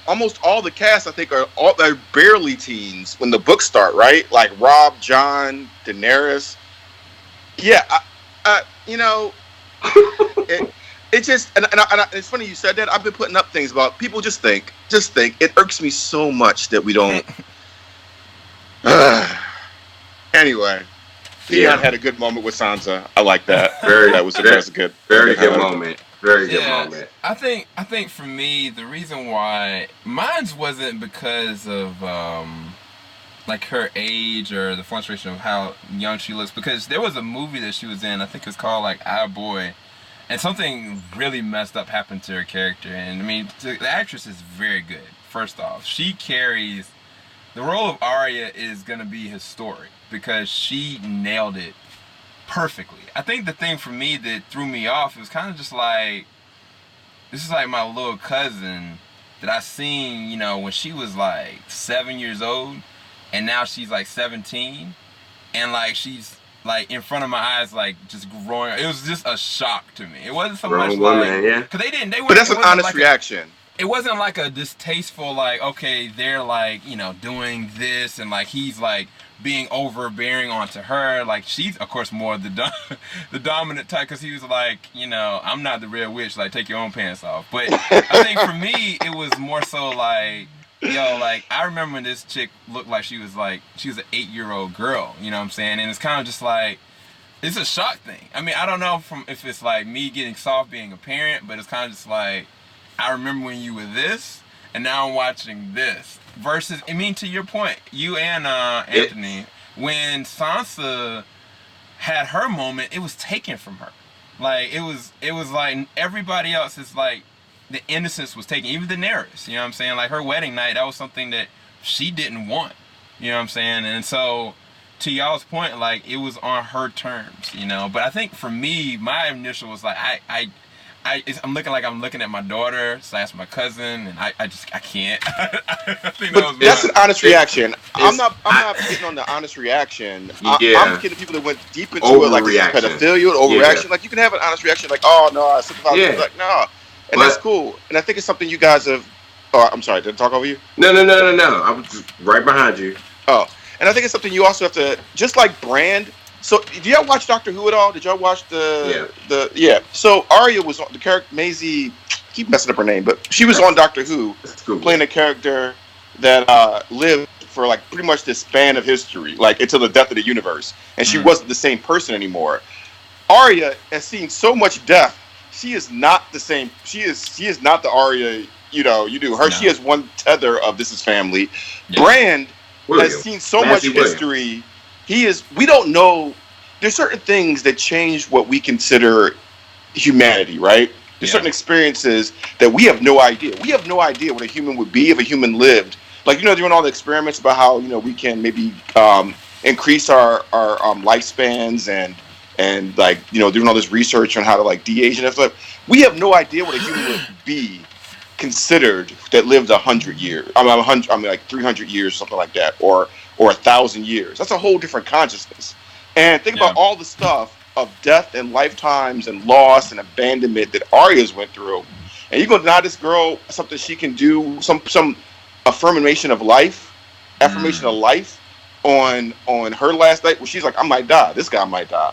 almost all the cast, I think, are barely teens when the books start, right? Like Rob, John, Daenerys. Yeah, it just and it's funny you said that. I've been putting up things about people just think. It irks me so much that we don't. Anyway, Theon had a good moment with Sansa. I like that. That was a good, very good moment. Very good moment. I think for me, the reason why mine's wasn't because of like her age or the frustration of how young she looks, because there was a movie that she was in, I think it's called like Our Boy, and something really messed up happened to her character. And I mean, the actress is very good. First off, she carries the role of Arya is gonna be historic because she nailed it perfectly. I think the thing for me that threw me off was kind of just like, this is like my little cousin that I seen, when she was like 7 years old, and now she's like 17, and like she's like in front of my eyes, like just growing. It was just a shock to me. It wasn't so much like, because they but that's an honest reaction. it wasn't like a distasteful, like, okay, they're like, you know, doing this and like he's like being overbearing onto her. Like she's of course more the the dominant type, because he was like, you know, I'm not the real witch, like take your own pants off. But I think for me it was more so like, yo, like I remember when this chick looked like she was an 8-year-old girl, you know what I'm saying? And it's kind of just like, it's a shock thing. I mean, I don't know if it's like me getting soft being a parent, but it's kind of just like, I remember when you were this, and now I'm watching this. Versus, I mean, to your point, you and Anthony, when Sansa had her moment, it was taken from her. Like it was like everybody else is like, the innocence was taken. Even Daenerys, you know what I'm saying? Like her wedding night, that was something that she didn't want. You know what I'm saying? And so, to y'all's point, like it was on her terms, you know. But I think for me, my initial was like, I'm looking at my daughter / my cousin, and I can't. I think But that's an honest reaction. I'm not getting on the honest reaction. Yeah. I'm getting people that went deep into it, like this is pedophilia, overreaction. Like you can have an honest reaction, like, oh no, I sympathize. Yeah. Like no, and that's cool. And I think it's something you guys have. Oh, I'm sorry, did I talk over you? No. I was just right behind you. Oh, and I think it's something you also have to, just like Brand. So, do y'all watch Doctor Who at all? Did y'all watch Yeah. So Arya was on the character Maisie. I keep messing up her name, but she was on Doctor Who, playing a character that lived for like pretty much the span of history, like until the death of the universe, and she wasn't the same person anymore. Arya has seen so much death. She is not the same. She is not the Arya you do. Her. No. She has one tether of this is family. Yeah. Brand has seen so much history. We don't know. There's certain things that change what we consider humanity, right? There's certain experiences that we have no idea. We have no idea what a human would be if a human lived. Like, doing all the experiments about how, we can maybe increase our lifespans and like, doing all this research on how to like de-age and stuff. We have no idea what a human would be considered that lived 100 years. Like 300 years, something like that, or 1,000 years. That's a whole different consciousness. And think about all the stuff of death and lifetimes and loss and abandonment that Arya's went through. And you're going to deny this girl something she can do, some affirmation of life on her last night where she's like, I might die. This guy might die.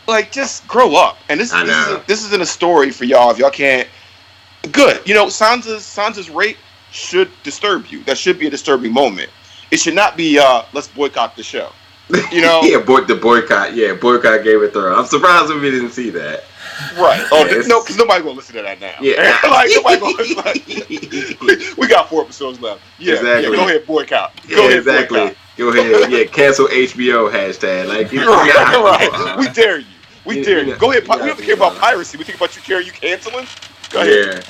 Like, just grow up. And this isn't a story for y'all if y'all can't. Good. Sansa's rape should disturb you. That should be a disturbing moment. It should not be, let's boycott the show. The boycott. Yeah, boycott Game of Thrones. I'm surprised we didn't see that. Right. Oh, no, because nobody's going to listen to that now. Yeah. Like, nobody going we got 4 episodes left. Yeah, exactly. Go ahead, boycott. Go ahead, boycott. Go ahead. Yeah, cancel HBO hashtag. Like, right. We dare you. We dare you. Go ahead. We don't care about piracy. We think about you canceling. Go ahead.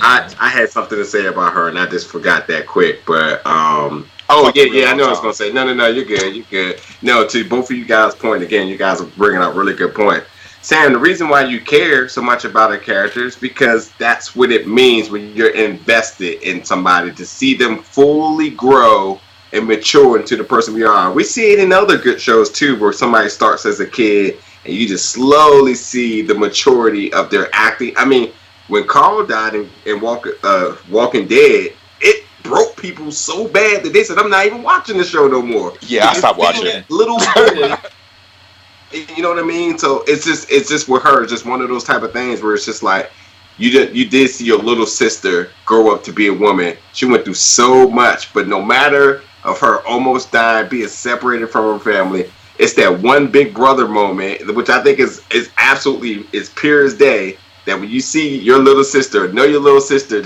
Yeah. I had something to say about her, and I just forgot that quick. But I know I was gonna say no. You're good. No, to both of you guys' point again, you guys are bringing up really good point. Sam, the reason why you care so much about a character is because that's what it means when you're invested in somebody, to see them fully grow and mature into the person we are. We see it in other good shows too, where somebody starts as a kid and you just slowly see the maturity of their acting. I mean, when Carl died in Walking Dead, it broke people so bad that they said, I'm not even watching the show no more. Yeah, I stopped watching it. Little boy. You know what I mean? So it's just with her, just one of those type of things where it's just like, you did see your little sister grow up to be a woman. She went through so much, but no matter of her almost dying, being separated from her family, it's that one big brother moment, which I think is absolutely is pure as day. That when you see your little sister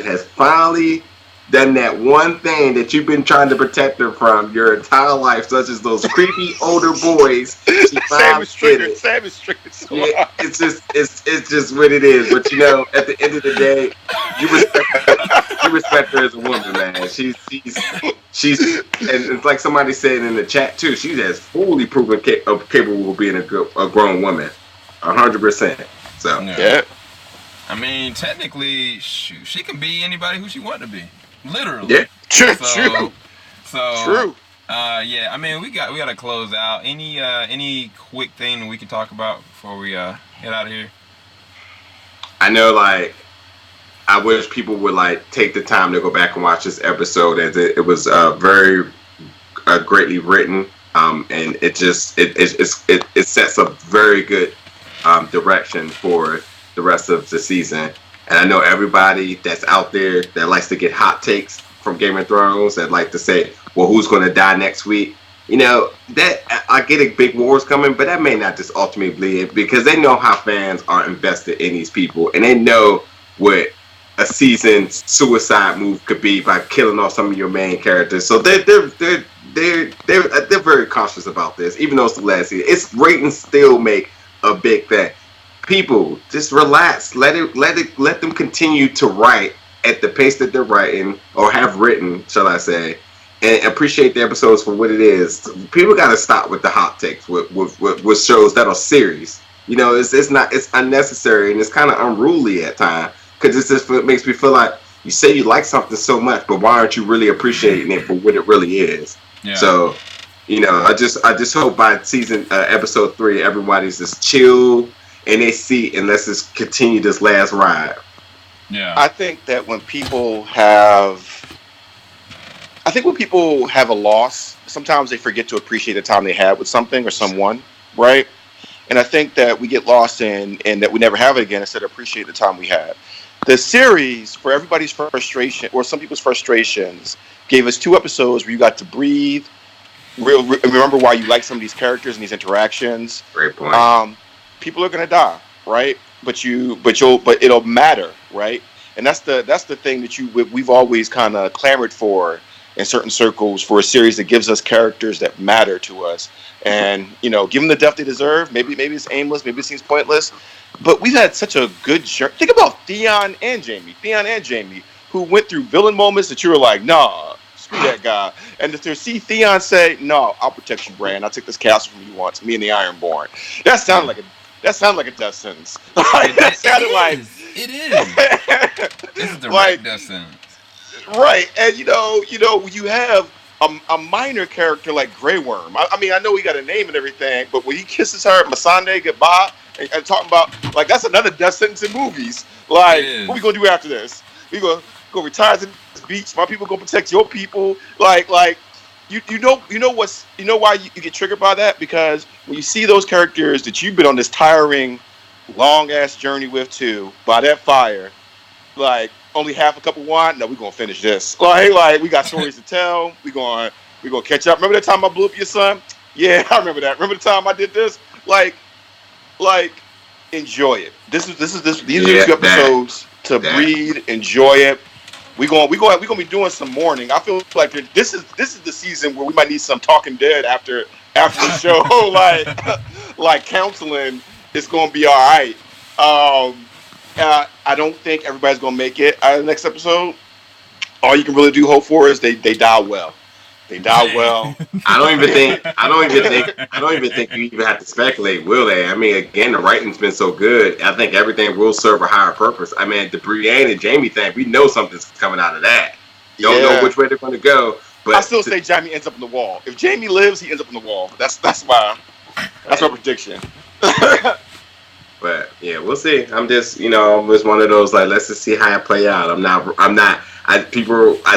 has finally done that one thing that you've been trying to protect her from your entire life, such as those creepy older boys. Sam is triggered. So yeah, it's just what it is. But at the end of the day, you respect her as a woman, man. She's and it's like somebody said in the chat too. She has fully proven capable of being a grown woman, 100%. So yeah. I mean, technically, she can be anybody who she wants to be. Literally. Yeah. True. So true. Yeah. I mean, we got to close out. Any quick thing we can talk about before we head out of here? I know, like, I wish people would like take the time to go back and watch this episode, as it was very greatly written, and it sets a very good direction for the rest of the season. And I know everybody that's out there that likes to get hot takes from Game of Thrones, that like to say, "Well, who's going to die next week?" You know, that I get a big war's coming, but that may not just ultimately be it, because they know how fans are invested in these people, and they know what a season's suicide move could be by killing off some of your main characters. So they're very cautious about this, even though it's the last season. Its ratings still make a big thing. People, just relax. Let them continue to write at the pace that they're writing, or have written, shall I say, and appreciate the episodes for what it is. People got to stop with the hot takes with shows that are serious. You know, it's unnecessary, and it's kind of unruly at times, because it makes me feel like you say you like something so much, but why aren't you really appreciating it for what it really is? Yeah. So, you know, I just hope by season episode 3, everybody's just chill in their seat, and let's just continue this last ride. Yeah. I think that when people have a loss, sometimes they forget to appreciate the time they had with something or someone, right? And I think that we get lost in that we never have it again, instead of appreciate the time we had. The series, for everybody's frustration, or some people's frustrations, gave us 2 episodes where you got to breathe, remember why you like some of these characters and these interactions. Great point. People are gonna die, right? But it'll matter, right? And that's the thing that we've always kind of clamored for in certain circles, for a series that gives us characters that matter to us, and give them the depth they deserve. Maybe it's aimless, maybe it seems pointless, but we've had such a good journey. Think about Theon and Jamie, who went through villain moments that you were like, nah, screw that guy. And to see Theon say, no, I'll protect you, Bran. I'll take this castle from you once, me and the Ironborn. That sounded like a death sentence. That sounded like it is. It's a direct death sentence. Right, and you have a minor character like Grey Worm. I mean, I know he got a name and everything, but when he kisses her, Missandei goodbye, and talking about, like, that's another death sentence in movies. Like, what we gonna do after this? We gonna go retire to this beach. My people gonna protect your people. Like you know why you get triggered by that? Because when you see those characters that you've been on this tiring, long ass journey with too, by that fire, like, only half a cup of wine. No, we're gonna finish this. Like we got stories to tell. We gonna catch up. Remember that time I blew up your son? Yeah, I remember that. Remember the time I did this? Like, enjoy it. These are 2 episodes to breathe. Enjoy it. We're gonna be doing some mourning. I feel like this is the season where we might need some Talking Dead after the show. like counseling is gonna be all right. I don't think everybody's gonna make it out of the next episode. All you can really hope for is they die well. They die well. I don't even think you even have to speculate, will they? I mean, again, the writing's been so good. I think everything will serve a higher purpose. I mean, the Brienne and Jamie thing, we know something's coming out of that. Don't know which way they're going to go. But I still say Jamie ends up in the wall. If Jamie lives, he ends up in the wall. That's my prediction. But yeah, we'll see. I'm just one of those, like, let's just see how it play out. I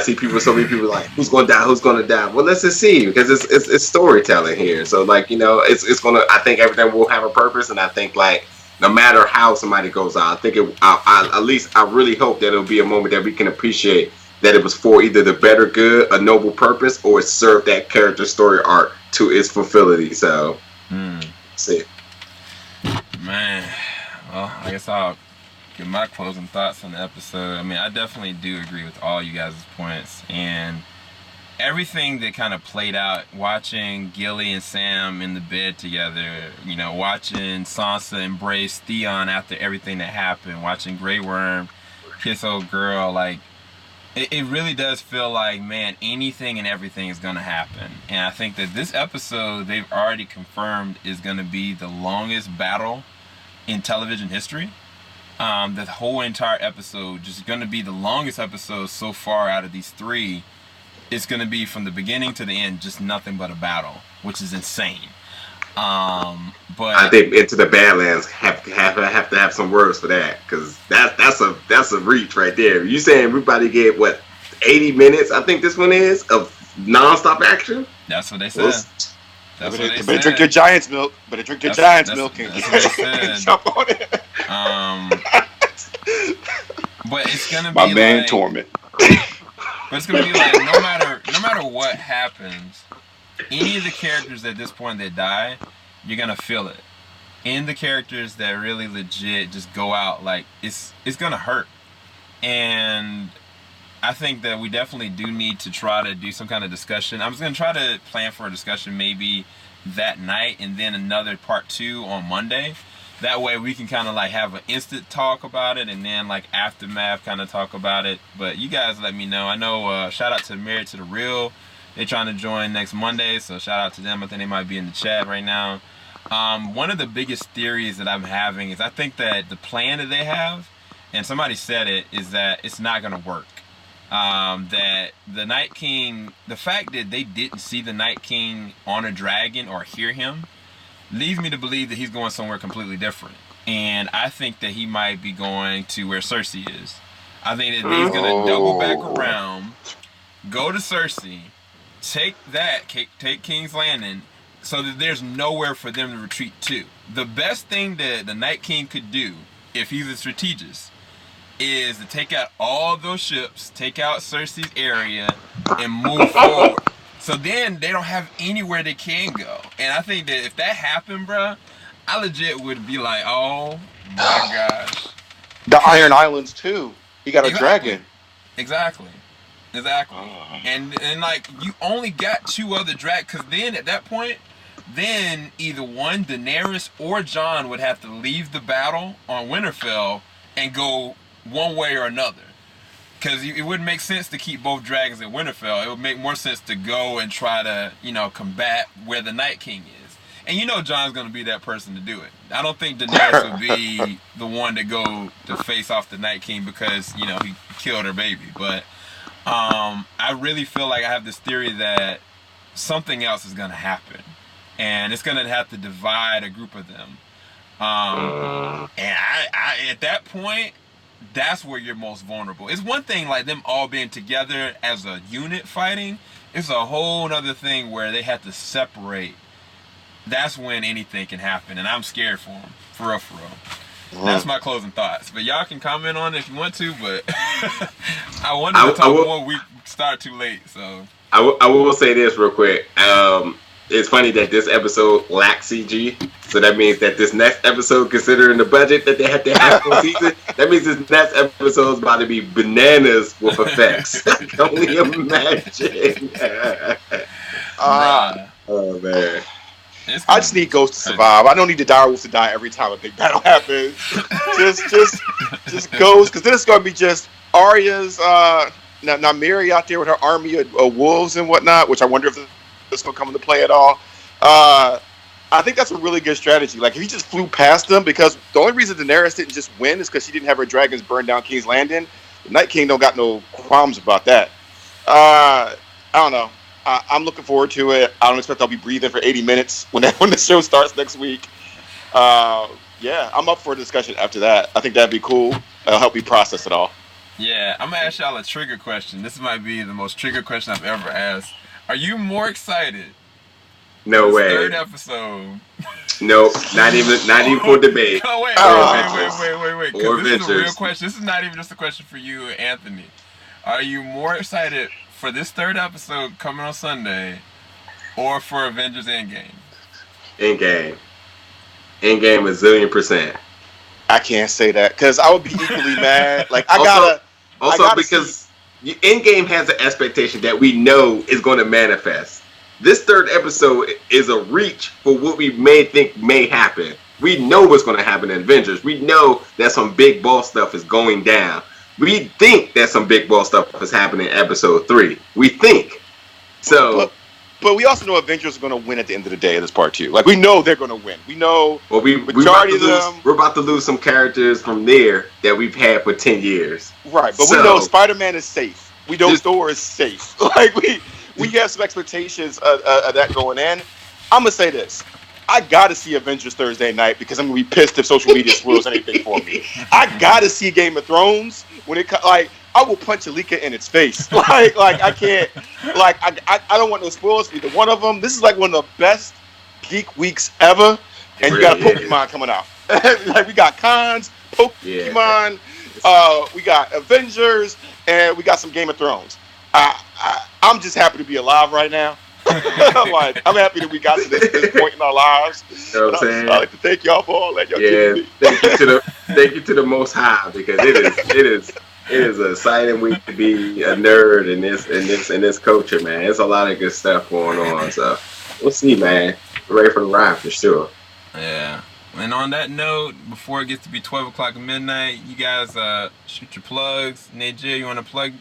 see so many people like, who's gonna die? Well, let's just see, because it's storytelling here. So, like, it's gonna. I think everything will have a purpose, and I think, like, no matter how somebody goes out, I think at least I really hope that it'll be a moment that we can appreciate that it was for either the better good, a noble purpose, or it served that character story arc to its fulfillity. So, see. Man, well, I guess I'll give my closing thoughts on the episode. I mean, I definitely do agree with all you guys' points, and everything that kind of played out, watching Gilly and Sam in the bed together, watching Sansa embrace Theon after everything that happened, watching Grey Worm kiss old girl, like, it really does feel like, man, anything and everything is going to happen. And I think that this episode, they've already confirmed, is going to be the longest battle in television history. The whole entire episode just going to be the longest episode so far out of these 3. It's going to be from the beginning to the end just nothing but a battle, which is insane. But I think Into the Badlands have to have some words for that, because that's a reach right there. You saying everybody get what 80 minutes? I think this one is of nonstop action. that's what they Well, said. That's what they Better drink your said. Giants milk. Better drink your That's Giants that's milk and, that's what they and said. jump on it. Um, but it's gonna My be man like, Torment. but it's gonna be like, no matter what happens, any of the characters at this point that die, you're gonna feel it. In the characters that really legit just go out, like it's gonna hurt. And I think that we definitely do need to try to do some kind of discussion. I was gonna try to plan for a discussion maybe that night, and then another part 2 on Monday. That way we can kind of like have an instant talk about it, and then like aftermath kind of talk about it. But you guys let me know. I know, shout out to Married to the Real. They're trying to join next Monday, so shout out to them. I think they might be in the chat right now. One of the biggest theories that I'm having is I think that the plan that they have, and somebody said it, is that it's not going to work. That the Night King, the fact that they didn't see the Night King on a dragon or hear him, leads me to believe that he's going somewhere completely different. And I think that he might be going to where Cersei is. I think that he's going to double back around, go to Cersei, take King's Landing, so that there's nowhere for them to retreat to. The best thing that the Night King could do, if he's a strategist, is to take out all those ships, take out Cersei's area, and move forward. So then they don't have anywhere they can go. And I think that if that happened, bruh, I legit would be like, oh my gosh. The Iron Islands too. He got a Exactly. dragon. Exactly. And like, you only got 2 other dragons, because then at that point, then either one, Daenerys or Jon would have to leave the battle on Winterfell and go one way or another. Because it wouldn't make sense to keep both dragons at Winterfell. It would make more sense to go and try to, combat where the Night King is. And Jon's going to be that person to do it. I don't think Daenerys would be the one to go to face off the Night King because, he killed her baby. But I really feel like I have this theory that something else is going to happen. And it's going to have to divide a group of them. And I at that point, that's where you're most vulnerable. It's one thing like them all being together as a unit fighting. It's a whole other thing where they have to separate. That's when anything can happen, and I'm scared for them. For real. That's my closing thoughts. But y'all can comment on it if you want to, but I wanted to talk more. We start too late, so. I will say this real quick. It's funny that this episode lacks CG, so that means that this next episode, considering the budget that they had to have for season, that means this next episode is about to be bananas with effects. I can only imagine. Oh man. I just need Ghost to survive. I don't need the Direwolves to die every time a big battle happens. just Ghost, because then it's going to be just Arya's Nymeria out there with her army of wolves and whatnot, which I wonder if it's going to come into play at all. I think that's a really good strategy. Like, if he just flew past them, because the only reason Daenerys didn't just win is because she didn't have her dragons burn down King's Landing. The Night King don't got no qualms about that. I don't know. I'm looking forward to it. I don't expect I'll be breathing for 80 minutes when the show starts next week. Yeah, I'm up for a discussion after that. I think that'd be cool. It'll help me process it all. Yeah, I'm going to ask y'all a trigger question. This might be the most trigger question I've ever asked. Are you more excited? No way. Third episode. Nope, not even for debate. Oh, wait. Or this is a real Ventures. question. This is not even just a question for you, Anthony. Are you more excited for this third episode coming on Sunday, or for Avengers Endgame? Endgame a zillion %. I can't say that because I would be equally mad. Like, because Endgame has an expectation that we know is going to manifest. This third episode is a reach for what we may think may happen. We know what's going to happen in Avengers. We know that some big boss stuff is going down. We think that some big boss stuff is happening in episode 3. We think. So, but we also know Avengers are going to win at the end of the day of this part 2. Like, we know they're going to win. We know majority of them. We're about to lose some characters from there that we've had for 10 years. Right, but we know Spider-Man is safe. We know Thor is safe. Like, we have some expectations of that going in. I'm going to say this. I gotta see Avengers Thursday night because I'm gonna be pissed if social media spoils anything for me. I gotta see Game of Thrones when like I will punch Alika in its face. Like I can't. Like I don't want no spoils for either one of them. This is like one of the best geek weeks ever, It and you got really a is. Pokemon coming out. Like we got cons, Yeah. Pokemon, we got Avengers, and we got some Game of Thrones. I'm just happy to be alive right now. Like I'm happy that we got to this point in our lives. You know And what I'm I'd saying? like to thank y'all for all that y'all Yeah. giving me. Thank you to the Most High because it is an exciting week to be a nerd in this culture, man. There's a lot of good stuff going on. So we'll see, man. We're ready for the ride for sure. Yeah. And on that note, before it gets to be 12 o'clock midnight, you guys shoot your plugs. Najee, you want to plug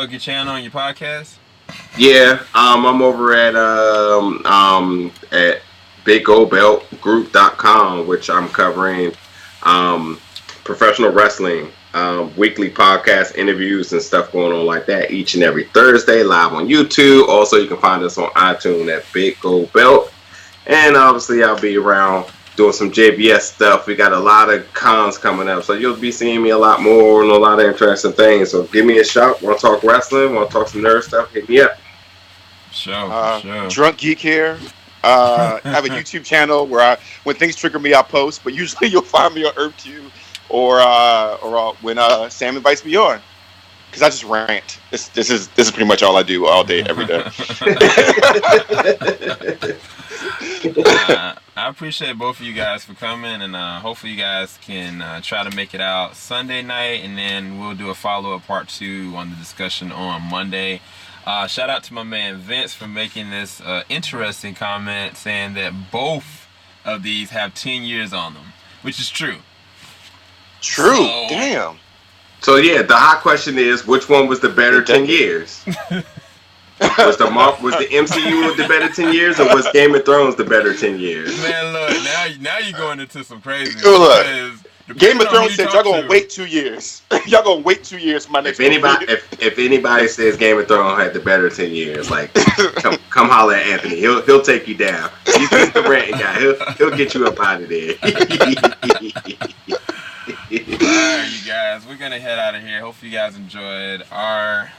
your channel and your podcast? Yeah, I'm over at BigGoldBeltGroup.com, which I'm covering professional wrestling, weekly podcast interviews and stuff going on like that each and every Thursday live on YouTube. Also, you can find us on iTunes at Big Gold Belt. And obviously, I'll be around doing some JBS stuff. We got a lot of cons coming up, so you'll be seeing me a lot more and a lot of interesting things. So give me a shout. Want to talk wrestling? Want to talk some nerd stuff? Hit me up. Sure. Drunk Geek here. I have a YouTube channel where when things trigger me, I post. But usually you'll find me on EarthQ or when Sam invites me on, because I just rant. This is pretty much all I do all day, every day. I appreciate both of you guys for coming, and hopefully you guys can try to make it out Sunday night, and then we'll do a follow-up part 2 on the discussion on Monday. Shout out to my man Vince for making this interesting comment, saying that both of these have 10 years on them, which is true. True. So, Damn. So yeah, the hot question is, which one was the better 10 years? Was the MCU the better 10 years, or was Game of Thrones the better 10 years? Man, look, now you're going into some crazy. Look, Because Game of Thrones said y'all talk gonna to. wait 2 years. Y'all gonna wait 2 years for my next movie. If anybody says Game of Thrones had the better 10 years, like come holler at Anthony. He'll take you down. He's the ranting guy. He'll get you up out of there. Alright, you guys, we're gonna head out of here. Hopefully you guys enjoyed our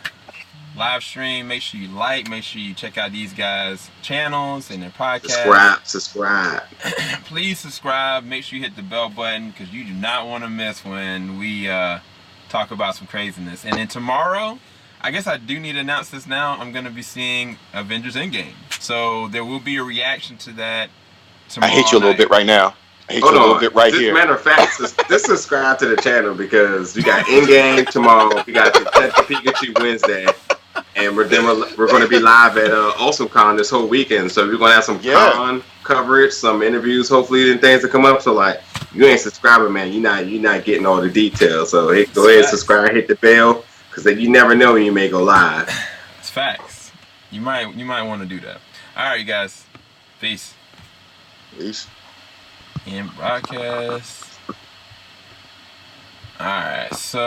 live stream. Make sure you like, make sure you check out these guys' channels and their podcasts. Subscribe. Please subscribe. Make sure you hit the bell button, because you do not want to miss when we talk about some craziness. And then tomorrow, I guess I do need to announce this now, I'm going to be seeing Avengers Endgame. So there will be a reaction to that tomorrow I hate you a little bit right now. I hate Hold you a on. little bit right here. Matter of fact, just subscribe to the channel, because we got Endgame tomorrow. We got Detective Pikachu Wednesday. And we're going to be live at AwesomeCon this whole weekend. So we're going to have some con coverage, some interviews, hopefully, and things that come up. So like, you ain't subscribing, man. You're not getting all the details. So go ahead and subscribe, hit the bell, because you never know when you may go live. It's facts. You might want to do that. All right, you guys. Peace. Peace. And broadcast. All right, so.